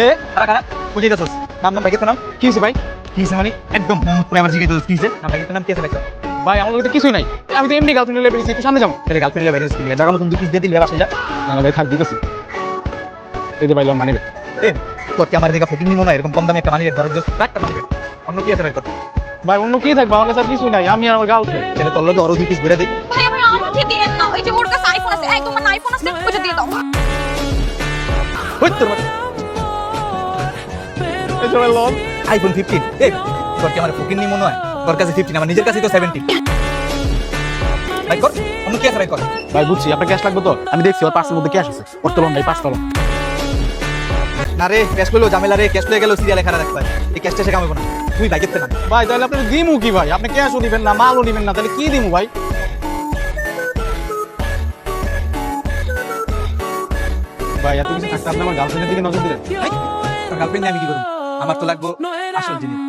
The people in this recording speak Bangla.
এ কারা বুঝে গেছস নাম ভাই কেন নাম কি হইছে ভাই কি হইছে মানে একদম পুরো আমার জিজ্ঞেস কি হইছে নাম ভাই কেন নাম কি আছে ভাই ভাই আমার কাছে কিছুই নাই আমি তো এমনি গার্লফ্রেন্ড লেবে একটু সামনে যাবো তাহলে গার্লফ্রেন্ড লেবে বেরিয়েছি জায়গা মতন 2 পিস দিয়ে দিলে বাসে যা না ভাই থাক দিতেছি এই যে ভাই লন মানি এ তোর কি আমার দিকে ফকিং নিমো না এরকম কম দামে একটা মানি রে ধরো একটা মানি অন্য কি আছে ভাই তোর ভাই অন্য কি থাকবে আমার কাছে কিছুই নাই আমি আর আমার গার্লফ্রেন্ড তাহলে তোর লগে আরো 2 পিস বেরে দেই ভাই আমার আমাকে দিয়েন না ওই যে ওর কাছে আইফোন আছে এই তোমার আইফোন আছে ওটা দিয়ে দাও ওই তোর এই যে ভাই লন আইফোন 15 এ তোর কি আমার ফকিং নিমো না তোর কাছে 15 আমার নিজের কাছে তো 70 ভাই কর অন্য কি আছে ভাই কর ভাই বুঝছি আপনার ক্যাশ লাগবে তো আমি দেখছি ওর পার্সের মধ্যে ক্যাশ আছে ওর তো লোন ভাই 5 লোন না রে ক্যাশ লইলো ঝামেলা রে ক্যাশ লয়ে গেল সিরিয়ালে খারাপ রাখতে এই ক্যাশটা সে কামাবো না তুই ভাই দেখতে না ভাই তাহলে আপনি দিমু কি ভাই আপনি ক্যাশও দিবেন না মালও দিবেন না তাহলে কি দিমু ভাই ভাই এত কিছু থাকতে আপনি আমার গার্লফ্রেন্ডের দিকে নজর দিলেন ভাই তোর গার্লফ্রেন্ড আমি কি করব আমার তো লাগবে আসল জিনিস